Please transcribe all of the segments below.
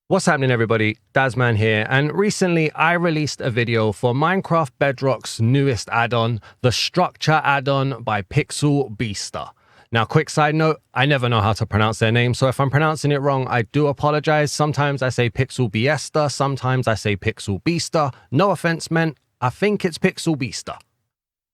What's happening, everybody? Dazman here, and recently I released a video for Minecraft Bedrock's newest add-on, the Structure add-on by Pixelbiester. Now, quick side note, I never know how to pronounce their name, so if I'm pronouncing it wrong, I do apologize. Sometimes I say Pixelbiester, sometimes I say Pixelbiester. No offense meant, I think it's Pixelbiester.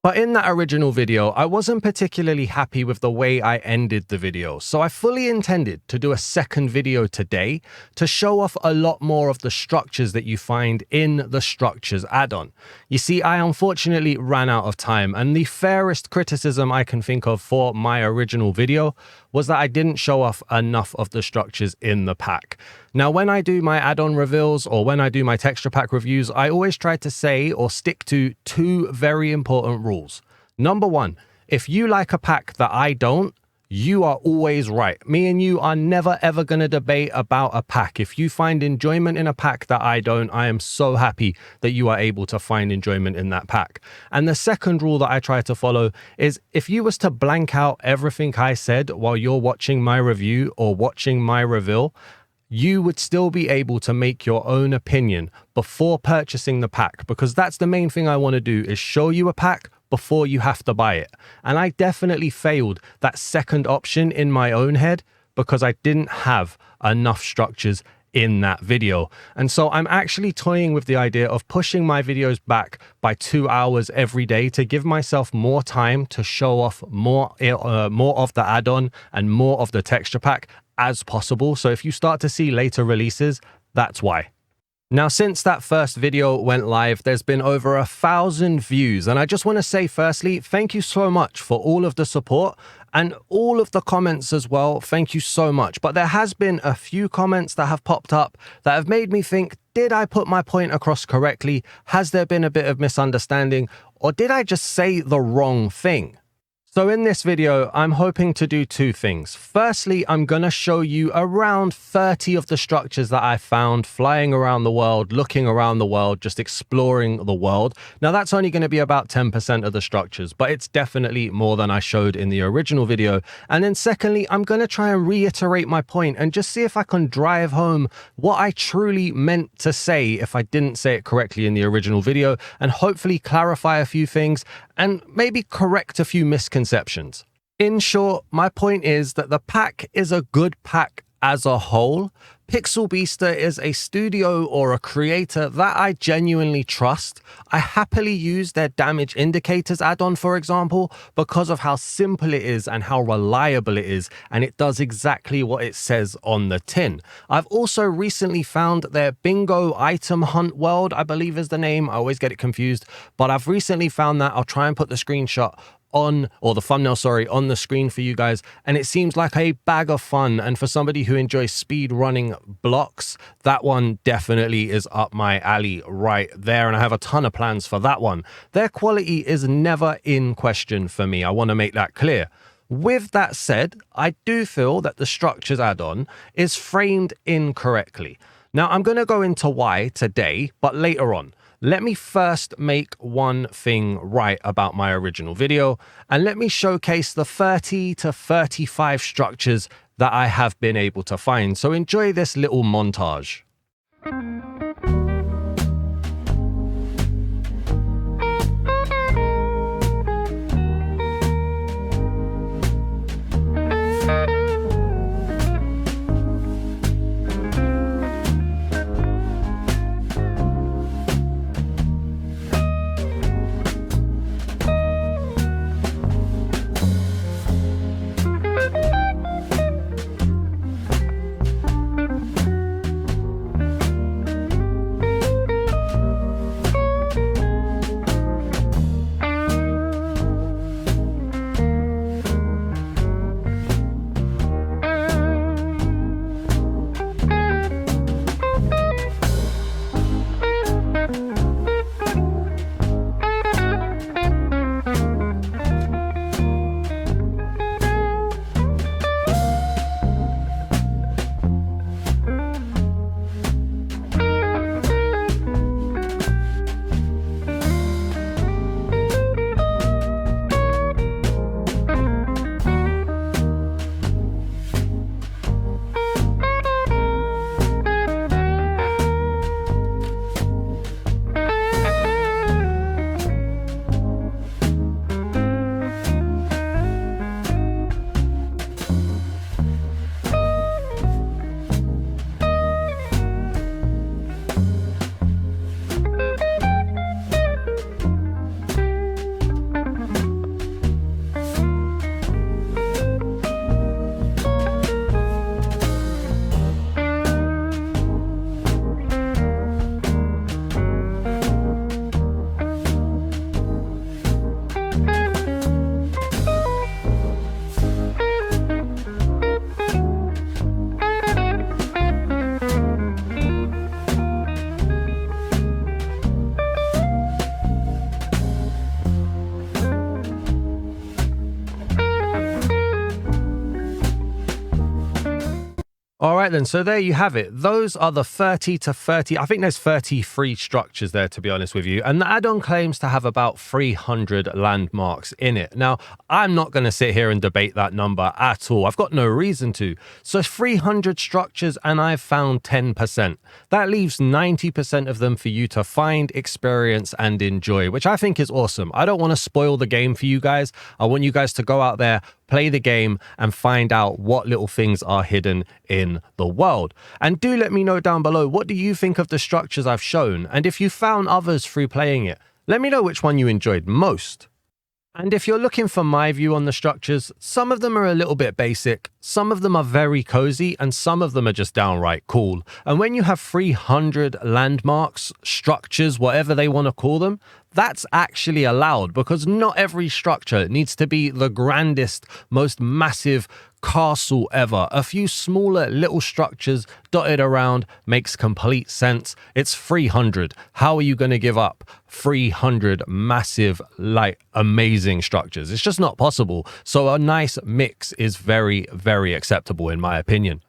But in that original video, I wasn't particularly happy with the way I ended the video, so I fully intended to do a second video today to show off a lot more of the structures that you find in the Structures add-on. You see, I unfortunately ran out of time, and the fairest criticism I can think of for my original video was that I didn't show off enough of the structures in the pack. Now, when I do my add-on reveals or when I do my texture pack reviews, I always try to say or stick to two very important rules. Number one, if you like a pack that I don't, you are always right. Me and you are never ever going to debate about a pack. If you find enjoyment in a pack that I don't, I am so happy that you are able to find enjoyment in that pack. And the second rule that I try to follow is if you was to blank out everything I said while you're watching my review or watching my reveal, you would still be able to make your own opinion before purchasing the pack, because that's the main thing I want to do, is show you a pack before you have to buy it. And I definitely failed that second option in my own head because I didn't have enough structures in that video. And so I'm actually toying with the idea of pushing my videos back by 2 hours every day to give myself more time to show off more of the add-on and more of the texture pack as possible. So if you start to see later releases, that's why. Now, since that first video went live, there's been over 1,000 views. And I just want to say, firstly, thank you so much for all of the support and all of the comments as well. Thank you so much. But there has been a few comments that have popped up that have made me think, did I put my point across correctly? Has there been a bit of misunderstanding? Or did I just say the wrong thing? So in this video, I'm hoping to do two things. Firstly, I'm going to show you around 30 of the structures that I found flying around the world, looking around the world, just exploring the world. Now, that's only going to be about 10% of the structures, but it's definitely more than I showed in the original video. And then secondly, I'm going to try and reiterate my point and just see if I can drive home what I truly meant to say if I didn't say it correctly in the original video, and hopefully clarify a few things and maybe correct a few misconceptions. In short, my point is that the pack is a good pack as a whole. Pixelbiester is a studio or a creator that I genuinely trust. I happily use their damage indicators add-on, for example, because of how simple it is and how reliable it is, and it does exactly what it says on the tin. I've also recently found their bingo item hunt world, I believe is the name. I always get it confused, but I've recently found that. I'll try and put the screenshot on, or the thumbnail, sorry, on the screen for you guys. And it seems like a bag of fun. And for somebody who enjoys speed running blocks, that one definitely is up my alley right there. And I have a ton of plans for that one. Their quality is never in question for me. I want to make that clear. With that said, I do feel that the Structures add-on is framed incorrectly. Now, I'm going to go into why today, but later on. Let me first make one thing right about my original video, and let me showcase the 30 to 35 structures that I have been able to find. So enjoy this little montage. All right, then. So there you have it. Those are the 30 to 30. I think there's 33 structures there, to be honest with you. And the add-on claims to have about 300 landmarks in it. Now, I'm not going to sit here and debate that number at all. I've got no reason to. So 300 structures and I've found 10%. That leaves 90% of them for you to find, experience, and enjoy, which I think is awesome. I don't want to spoil the game for you guys. I want you guys to go out there, play the game, and find out what little things are hidden in the world. And do let me know down below, what do you think of the structures I've shown? And if you found others through playing it, let me know which one you enjoyed most. And if you're looking for my view on the structures, some of them are a little bit basic, some of them are very cozy, and some of them are just downright cool. And when you have 300 landmarks, structures, whatever they want to call them, that's actually allowed, because not every structure needs to be the grandest, most massive castle ever. A few smaller little structures dotted around makes complete sense. It's 300. How are you going to give up 300 massive, like, amazing structures? It's just not possible. So a nice mix is very, very acceptable in my opinion.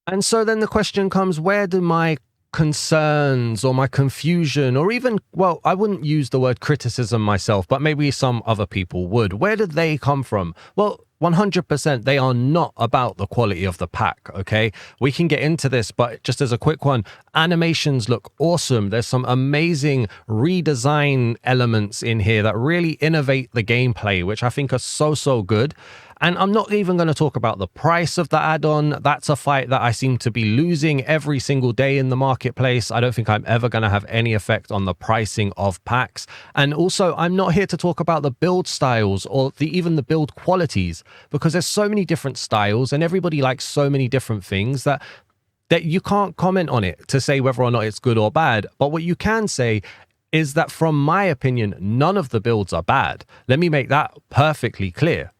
And so then the question comes, where do my concerns or my confusion, or even, well, I wouldn't use the word criticism myself, but maybe some other people would. Where did they come from? Well, 100% they are not about the quality of the pack, okay? We can get into this, but just as a quick one, animations look awesome. There's some amazing redesign elements in here that really innovate the gameplay, which I think are so good. And I'm not even going to talk about the price of the add-on. That's a fight that I seem to be losing every single day in the marketplace. I don't think I'm ever going to have any effect on the pricing of packs. And also, I'm not here to talk about the build styles or even the build qualities, because there's so many different styles and everybody likes so many different things that you can't comment on it to say whether or not it's good or bad. But what you can say is that, from my opinion, none of the builds are bad. Let me make that perfectly clear.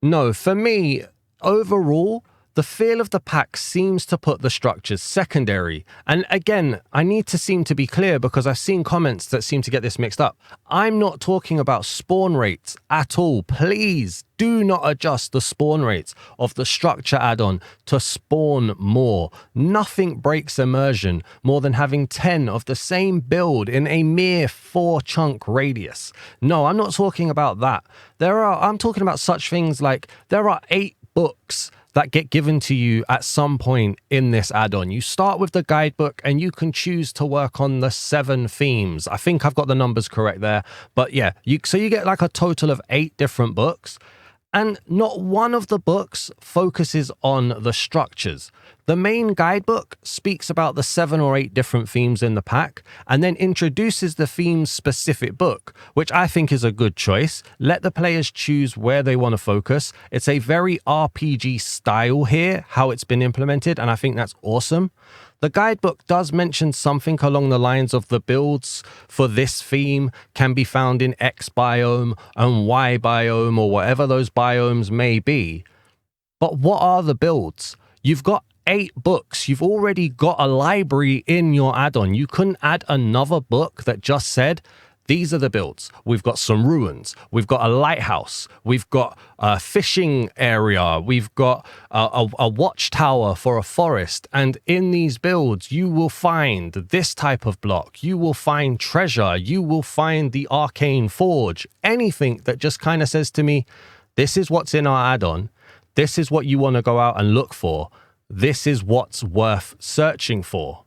No, for me, overall, the feel of the pack seems to put the structures secondary. And again, I need to seem to be clear, because I've seen comments that seem to get this mixed up. I'm not talking about spawn rates at all. Please do not adjust the spawn rates of the structure add-on to spawn more. Nothing breaks immersion more than having 10 of the same build in a mere 4-chunk radius. No, I'm not talking about that. I'm talking about such things like there are 8 books that get given to you at some point in this add-on. You start with the guidebook and you can choose to work on the 7 themes. I think I've got the numbers correct there. But yeah, so you get like a total of 8 different books. And not one of the books focuses on the structures. The main guidebook speaks about the 7 or 8 different themes in the pack and then introduces the theme's specific book, which I think is a good choice. Let the players choose where they want to focus. It's a very RPG style here, how it's been implemented, and I think that's awesome. The guidebook does mention something along the lines of the builds for this theme can be found in X biome and Y biome, or whatever those biomes may be. But what are the builds? You've got 8 books. You've already got a library in your add-on. You couldn't add another book that just said, these are the builds. We've got some ruins. We've got a lighthouse. We've got a fishing area. We've got a watchtower for a forest. And in these builds, you will find this type of block. You will find treasure. You will find the arcane forge. Anything that just kind of says to me, this is what's in our add-on. This is what you want to go out and look for. This is what's worth searching for.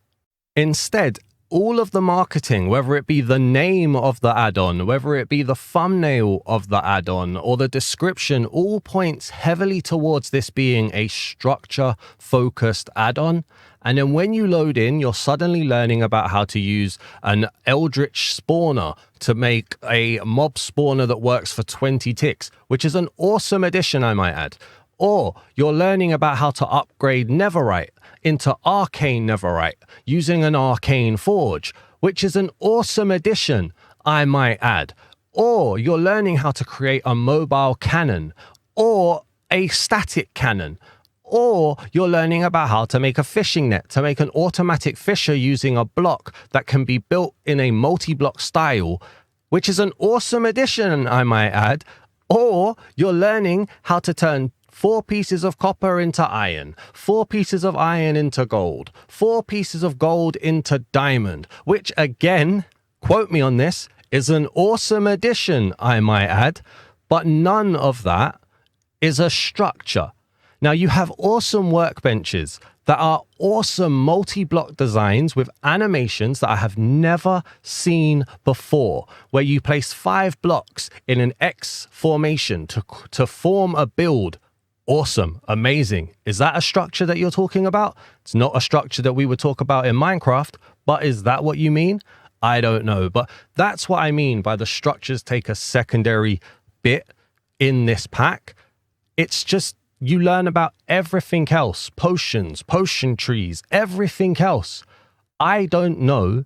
Instead, all of the marketing, whether it be the name of the add-on, whether it be the thumbnail of the add-on or the description, all points heavily towards this being a structure-focused add-on. And then when you load in, you're suddenly learning about how to use an eldritch spawner to make a mob spawner that works for 20 ticks, which is an awesome addition, I might add. Or you're learning about how to upgrade Netherite into Arcane Netherite using an Arcane Forge, which is an awesome addition, I might add. Or you're learning how to create a mobile cannon or a static cannon. Or you're learning about how to make a fishing net, to make an automatic fisher using a block that can be built in a multi-block style, which is an awesome addition, I might add. Or you're learning how to turn 4 pieces of copper into iron, 4 pieces of iron into gold, 4 pieces of gold into diamond, which again, quote me on this, is an awesome addition, I might add, but none of that is a structure. Now you have awesome workbenches that are awesome multi-block designs with animations that I have never seen before, where you place 5 blocks in an X formation to form a build. Awesome, amazing. Is that a structure that you're talking about? It's not a structure that we would talk about in Minecraft, but is that what you mean? I don't know, but that's what I mean by the structures take a secondary bit in this pack. It's just, you learn about everything else, potions, potion trees, everything else. I don't know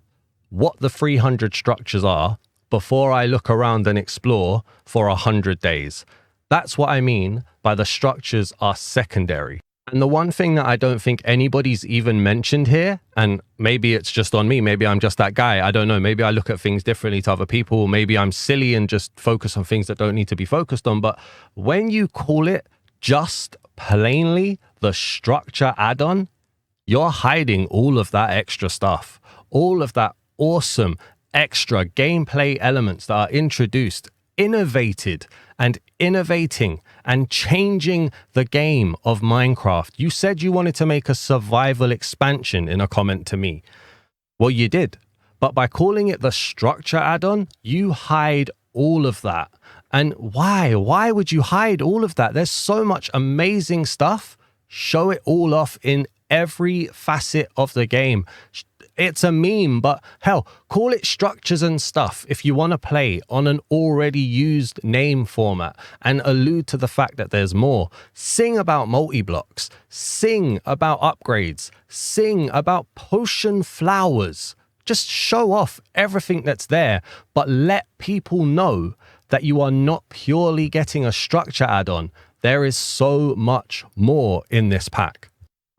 what the 300 structures are before I look around and explore for 100 days. That's what I mean by the structures are secondary. And the one thing that I don't think anybody's even mentioned here, and maybe it's just on me, maybe I'm just that guy, I don't know, maybe I look at things differently to other people, maybe I'm silly and just focus on things that don't need to be focused on, but when you call it just plainly the structure add-on, you're hiding all of that extra stuff, all of that awesome extra gameplay elements that are introduced, innovated and innovating and changing the game of Minecraft. You said you wanted to make a survival expansion in a comment to me. Well, you did, but by calling it the structure add-on, you hide all of that. And why? Why would you hide all of that? There's so much amazing stuff. Show it all off in every facet of the game. It's a meme, but hell, call it structures and stuff if you want to play on an already used name format and allude to the fact that there's more. Sing about multi-blocks, sing about upgrades, sing about potion flowers. Just show off everything that's there, but let people know that you are not purely getting a structure add-on. There is so much more in this pack.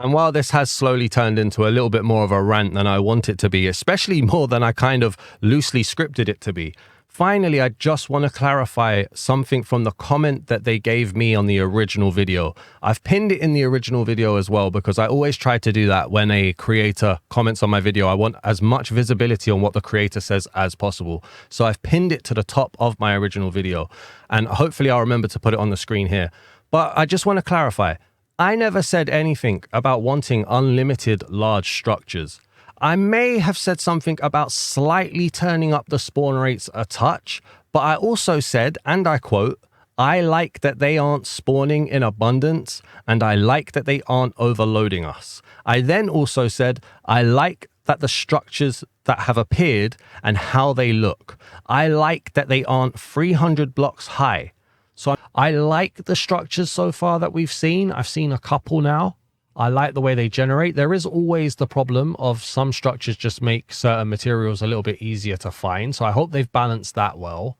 And while this has slowly turned into a little bit more of a rant than I want it to be, especially more than I kind of loosely scripted it to be, finally, I just want to clarify something from the comment that they gave me on the original video. I've pinned it in the original video as well, because I always try to do that when a creator comments on my video. I want as much visibility on what the creator says as possible. So I've pinned it to the top of my original video, and hopefully I'll remember to put it on the screen here. But I just want to clarify. I never said anything about wanting unlimited large structures. I may have said something about slightly turning up the spawn rates a touch, but I also said, and I quote, I like that they aren't spawning in abundance, and I like that they aren't overloading us. I then also said, I like that the structures that have appeared and how they look. I like that they aren't 300 blocks high. So I like the structures so far that we've seen. I've seen a couple now. I like the way they generate. There is always the problem of some structures just make certain materials a little bit easier to find. So I hope they've balanced that well.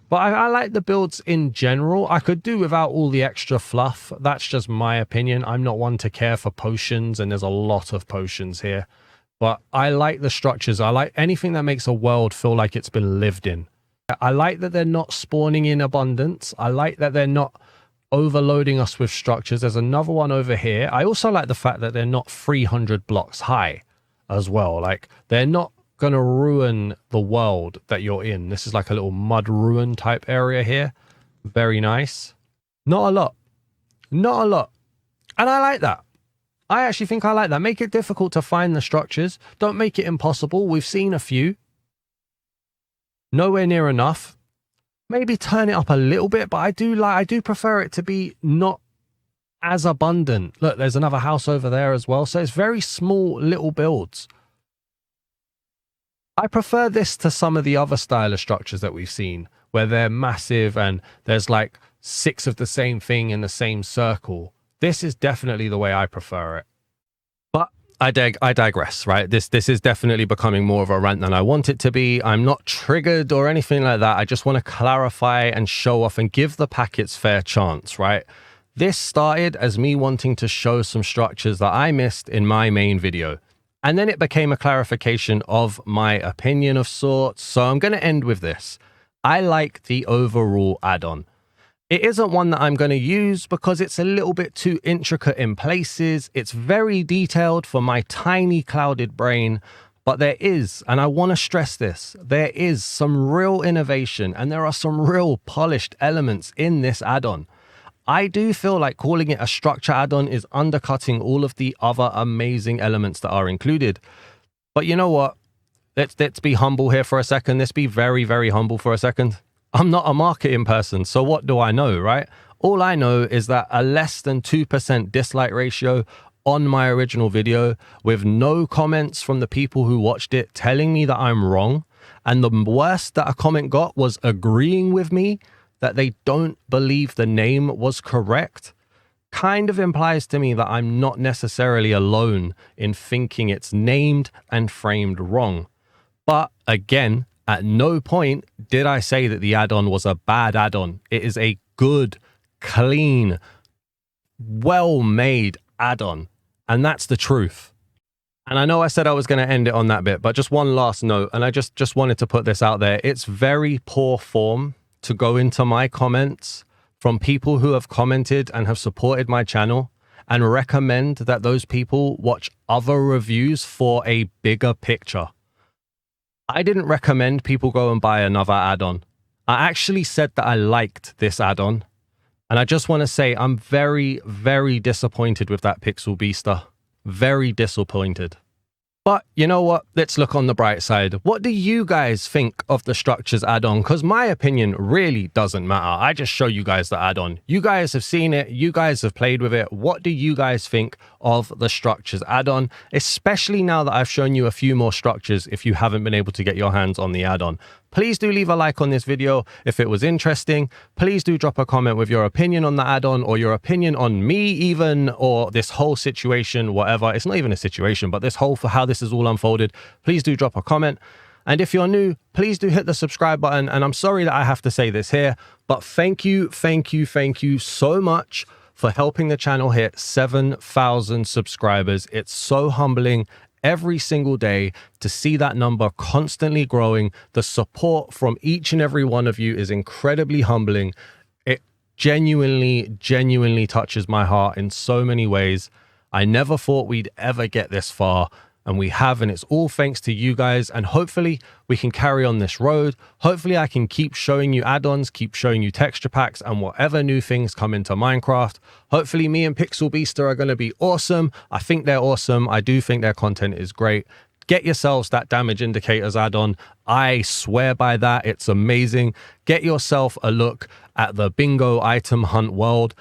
But I like the builds in general. I could do without all the extra fluff. That's just my opinion. I'm not one to care for potions, and there's a lot of potions here. But I like the structures. I like anything that makes a world feel like it's been lived in. I like that they're not spawning in abundance. I like that they're not overloading us with structures. There's another one over here. I also like the fact that they're not 300 blocks high as well. Like, they're not going to ruin the world that you're in. This is like a little mud ruin type area here. Very nice. Not a lot. Not a lot. And I like that. I actually think I like that. Make it difficult to find the structures. Don't make it impossible. We've seen a few. Nowhere near enough. Maybe turn it up a little bit, but I do prefer it to be not as abundant. Look, there's another house over there as well. So it's very small little builds. I prefer this to some of the other style of structures that we've seen, where they're massive and there's like 6 of the same thing in the same circle. This is definitely the way I prefer it. But I digress, right? This is definitely becoming more of a rant than I want it to be. I'm not triggered or anything like that. I just want to clarify and show off and give the pack its fair chance, right? This started as me wanting to show some structures that I missed in my main video. And then it became a clarification of my opinion of sorts. So I'm going to end with this. I like the overall add-on. It isn't one that I'm going to use because it's a little bit too intricate in places. It's very detailed for my tiny clouded brain, but there is, and I want to stress this, there is some real innovation and there are some real polished elements in this add-on. I do feel like calling it a structure add-on is undercutting all of the other amazing elements that are included. But you know what? Let's be humble here for a second. Let's be very, very humble for a second. I'm not a marketing person, so what do I know, right? All I know is that a less than 2% dislike ratio on my original video with no comments from the people who watched it telling me that I'm wrong. And the worst that a comment got was agreeing with me that they don't believe the name was correct, kind of implies to me that I'm not necessarily alone in thinking it's named and framed wrong. But again, at no point did I say that the add-on was a bad add-on. It is a good, clean, well-made add-on. And that's the truth. And I know I said I was going to end it on that bit, but just one last note, and I just wanted to put this out there. It's very poor form to go into my comments from people who have commented and have supported my channel and recommend that those people watch other reviews for a bigger picture. I didn't recommend people go and buy another add-on. I actually said that I liked this add-on. And I just want to say I'm very, very disappointed with that Pixelbiester. Very disappointed. But you know what? Let's look on the bright side. What do you guys think of the structures add-on? Because my opinion really doesn't matter. I just show you guys the add-on. You guys have seen it. You guys have played with it. What do you guys think of the structures add-on? Especially now that I've shown you a few more structures if you haven't been able to get your hands on the add-on. Please do leave a like on this video if it was interesting. Please do drop a comment with your opinion on the add-on or your opinion on me even, or this whole situation, whatever. It's not even a situation, but this whole, for how this is all unfolded. Please do drop a comment. And if you're new, please do hit the subscribe button. And I'm sorry that I have to say this here, but thank you so much for helping the channel hit 7,000 subscribers. It's so humbling every single day to see that number constantly growing. The support from each and every one of you is incredibly humbling. It genuinely touches my heart in so many ways. I never thought we'd ever get this far, and we have, and it's all thanks to you guys. And hopefully we can carry on this road. Hopefully I can keep showing you add-ons, keep showing you texture packs and whatever new things come into Minecraft. Hopefully me and Pixelbiester are going to be awesome. I think they're awesome. I do think their content is great. Get yourselves that damage indicators add-on. I swear by that. It's amazing. Get yourself a look at the bingo item hunt world.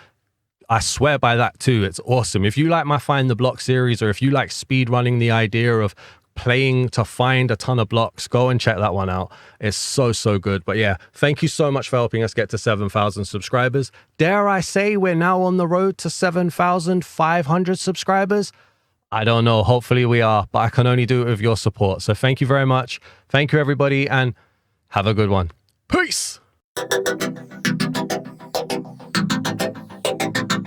I swear by that too. It's awesome. If you like my Find the Block series, or if you like speed running the idea of playing to find a ton of blocks, go and check that one out. It's so good. But yeah, thank you so much for helping us get to 7,000 subscribers. Dare I say we're now on the road to 7,500 subscribers? I don't know. Hopefully we are, but I can only do it with your support. So thank you very much. Thank you everybody, and have a good one. Peace.